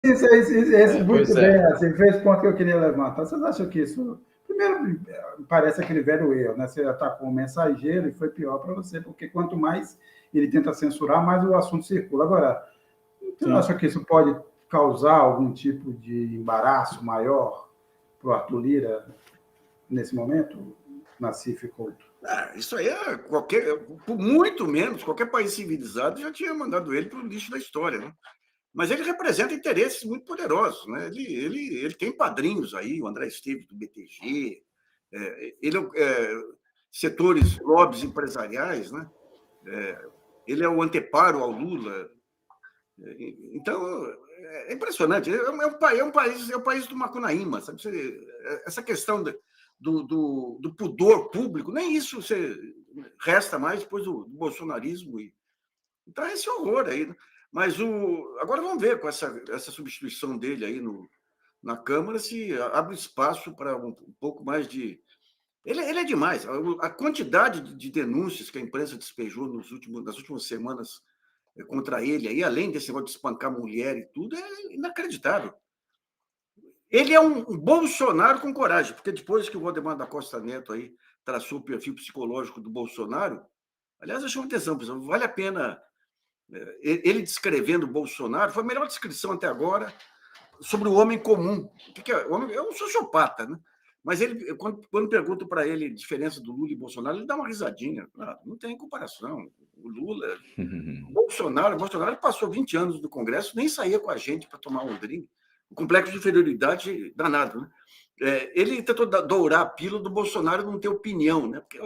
Isso, Pois muito bem, é. assim, fez o ponto que eu queria levantar. Vocês acham que isso. Primeiro, parece aquele velho erro, né? Você atacou um mensageiro e foi pior para você, porque quanto mais ele tenta censurar, mais o assunto circula. Agora, você não Sim. acha que isso pode causar algum tipo de embaraço maior para o Arthur Lira nesse momento, Nassif Couto? Isso aí é qualquer, por muito menos, qualquer país civilizado já tinha mandado ele para o lixo da história, né? Mas ele representa interesses muito poderosos, né? Ele tem padrinhos aí, o André Esteves do BTG, setores, lobbies empresariais, né? Ele é o anteparo ao Lula. Então, é impressionante. É o país do Macunaíma, sabe? Essa questão do pudor público, nem isso você resta mais depois do bolsonarismo. Então, é esse horror aí. Né? Mas agora vamos ver com essa substituição dele aí na Câmara se abre espaço para um pouco mais de. Ele é demais. A quantidade de denúncias que a imprensa despejou nas últimas semanas contra ele, aí, além desse negócio de espancar mulher e tudo, é inacreditável. Ele é um Bolsonaro com coragem, porque depois que o Valdemar da Costa Neto aí traçou o perfil psicológico do Bolsonaro, aliás, eu chamo atenção, pessoal, vale a pena ele descrevendo o Bolsonaro, foi a melhor descrição até agora sobre o homem comum. O que é? O homem é um sociopata, né? Mas ele, quando pergunto para ele a diferença do Lula e Bolsonaro, ele dá uma risadinha. Não tem comparação. O Lula, Bolsonaro passou 20 anos no Congresso, nem saía com a gente para tomar um drink. O complexo de inferioridade danado, né? Ele tentou dourar a pílula do Bolsonaro não ter opinião, né? Porque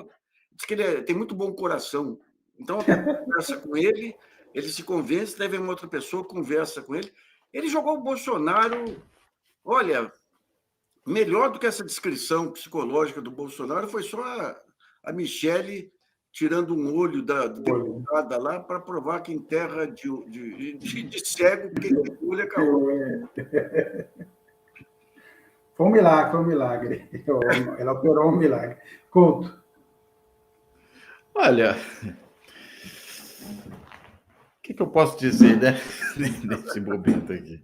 diz que ele tem muito bom coração. Então, alguém conversa com ele, ele se convence, leva uma outra pessoa, conversa com ele. Ele jogou o Bolsonaro, olha, melhor do que essa descrição psicológica do Bolsonaro foi só a Michele tirando um olho da deputada lá para provar que em terra de cego, quem tem olho é caô. Foi um milagre, foi um milagre. Ela operou um milagre. Couto. Olha, o que eu posso dizer, né, nesse momento aqui?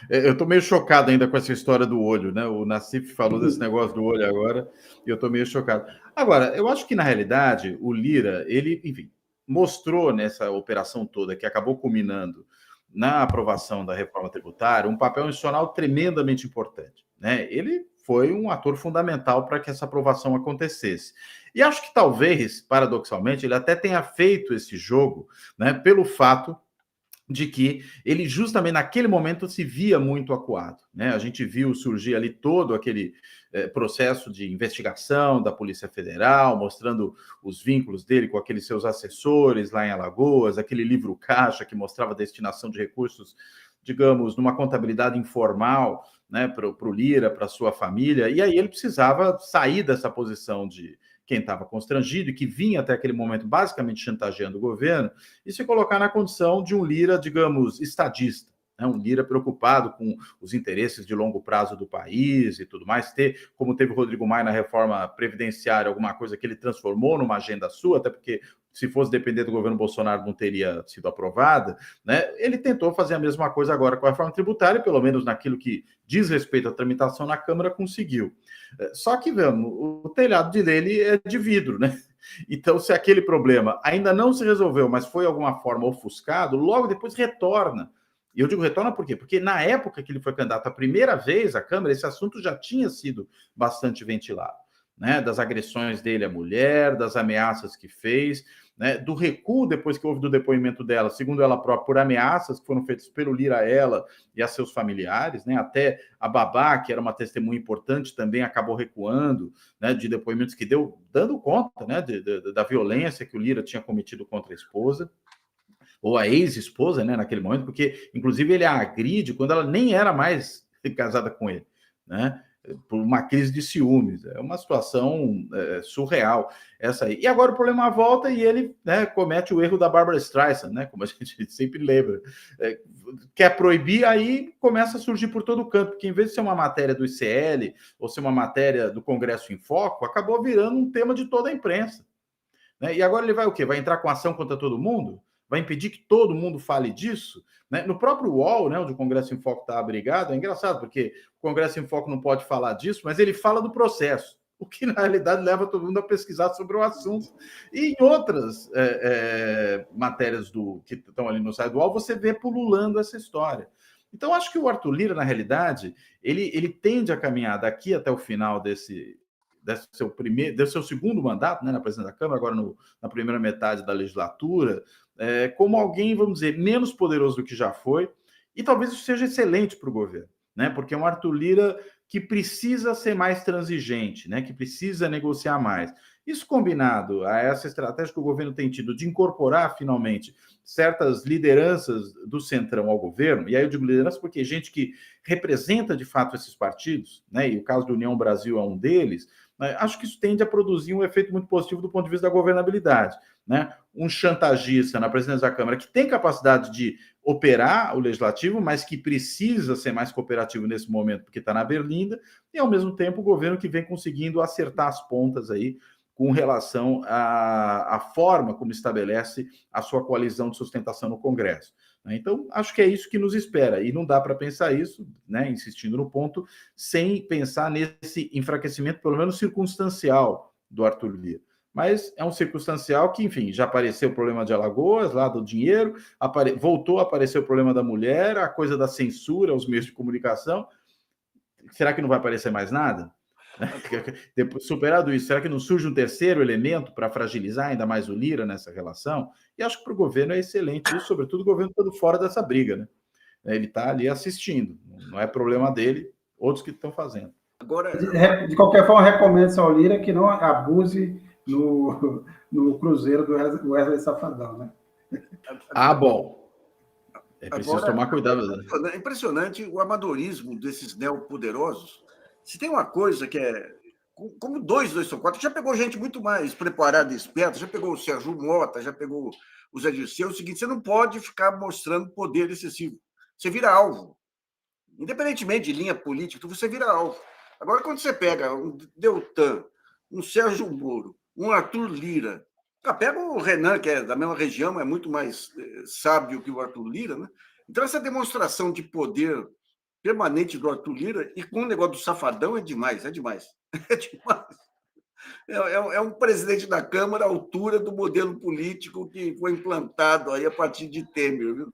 Eu estou meio chocado ainda com essa história do olho, né? O Nassif falou desse negócio do olho agora, e eu estou meio chocado. Agora, eu acho que, na realidade, o Lira, ele, enfim, mostrou nessa operação toda, que acabou culminando na aprovação da reforma tributária, um papel institucional tremendamente importante, né? Ele foi um ator fundamental para que essa aprovação acontecesse. E acho que talvez, paradoxalmente, ele até tenha feito esse jogo, né, pelo fato de que ele justamente naquele momento se via muito acuado, né? A gente viu surgir ali todo aquele processo de investigação da Polícia Federal, mostrando os vínculos dele com aqueles seus assessores lá em Alagoas, aquele livro caixa que mostrava a destinação de recursos, digamos, numa contabilidade informal, né, para o Lira, para sua família, e aí ele precisava sair dessa posição de quem estava constrangido e que vinha até aquele momento basicamente chantageando o governo, e se colocar na condição de um Lira, digamos, estadista, né? Um Lira preocupado com os interesses de longo prazo do país e tudo mais, como teve o Rodrigo Maia na reforma previdenciária, alguma coisa que ele transformou numa agenda sua, até porque se fosse depender do governo Bolsonaro não teria sido aprovada, né? Ele tentou fazer a mesma coisa agora com a reforma tributária, pelo menos naquilo que diz respeito à tramitação na Câmara, conseguiu. Só que, vamos, o telhado dele é de vidro, né? Então, se aquele problema ainda não se resolveu, mas foi de alguma forma ofuscado, logo depois retorna. E eu digo retorna por quê? Porque na época que ele foi candidato a primeira vez à Câmara, esse assunto já tinha sido bastante ventilado, né? Das agressões dele à mulher, das ameaças que fez, né? Do recuo depois que houve do depoimento dela, segundo ela própria, por ameaças que foram feitas pelo Lira a ela e a seus familiares, né? Até a babá, que era uma testemunha importante, também acabou recuando, né? De depoimentos que deu, dando conta, né? Da violência que o Lira tinha cometido contra a esposa, ou a ex-esposa, né? Naquele momento, porque, inclusive, ele a agride quando ela nem era mais casada com ele, né? Por uma crise de ciúmes. É uma situação surreal essa aí. E agora o problema volta e ele, né, comete o erro da Barbra Streisand, né, como a gente sempre lembra. Quer proibir, aí começa a surgir por todo canto, porque em vez de ser uma matéria do ICL ou ser uma matéria do Congresso em Foco, acabou virando um tema de toda a imprensa. Né? E agora ele vai o quê? Vai entrar com ação contra todo mundo? vai impedir que todo mundo fale disso? Né? No próprio UOL, né, onde o Congresso em Foco está abrigado, é engraçado, porque o Congresso em Foco não pode falar disso, mas ele fala do processo, o que, na realidade, leva todo mundo a pesquisar sobre o assunto. E em outras matérias que estão ali no site do UOL, você vê pululando essa história. Então, acho que o Arthur Lira, na realidade, ele tende a caminhar daqui até o final desse seu segundo mandato, né, na presidência da Câmara, agora na primeira metade da legislatura, como alguém, vamos dizer, menos poderoso do que já foi, e talvez isso seja excelente para o governo, né, porque é um Arthur Lira que precisa ser mais transigente, né, que precisa negociar mais. Isso combinado a essa estratégia que o governo tem tido de incorporar, finalmente, certas lideranças do Centrão ao governo, e aí eu digo liderança porque gente que representa, de fato, esses partidos, né, e o caso do União Brasil é um deles, né, acho que isso tende a produzir um efeito muito positivo do ponto de vista da governabilidade. Né? Um chantagista na presidência da Câmara que tem capacidade de operar o legislativo, mas que precisa ser mais cooperativo nesse momento porque está na berlinda, e, ao mesmo tempo, o governo que vem conseguindo acertar as pontas aí com relação à forma como estabelece a sua coalizão de sustentação no Congresso. Então, acho que é isso que nos espera, e não dá para pensar isso, né, insistindo no ponto, sem pensar nesse enfraquecimento, pelo menos circunstancial, do Arthur Lira. Mas é um circunstancial que, enfim, já apareceu o problema de Alagoas, lá do dinheiro, voltou a aparecer o problema da mulher, a coisa da censura aos meios de comunicação. Será que não vai aparecer mais nada? Superado isso, será que não surge um terceiro elemento para fragilizar ainda mais o Lira nessa relação? E acho que para o governo é excelente isso, sobretudo o governo estando fora dessa briga, né? Ele está ali assistindo, não é problema dele, outros que estão fazendo. Agora, de qualquer forma, recomendo ao Lira que não abuse no Cruzeiro do Wesley Safadão, né? Bom. É preciso tomar cuidado. É impressionante o amadorismo desses neopoderosos. Se tem uma coisa que é... Como 224, já pegou gente muito mais preparada e esperta, já pegou o Sérgio Mota, já pegou o Zé Dirceu. É o seguinte, você não pode ficar mostrando poder excessivo. Você vira alvo. Independentemente de linha política, você vira alvo. Agora, quando você pega um Deltan, um Sérgio Moro, um Arthur Lira, pega o Renan, que é da mesma região, é muito mais sábio que o Arthur Lira, né? Então, essa demonstração de poder permanente do Arthur Lira, e com o negócio do Safadão, é demais, é demais. É demais. É um presidente da Câmara à altura do modelo político que foi implantado aí a partir de Temer, viu?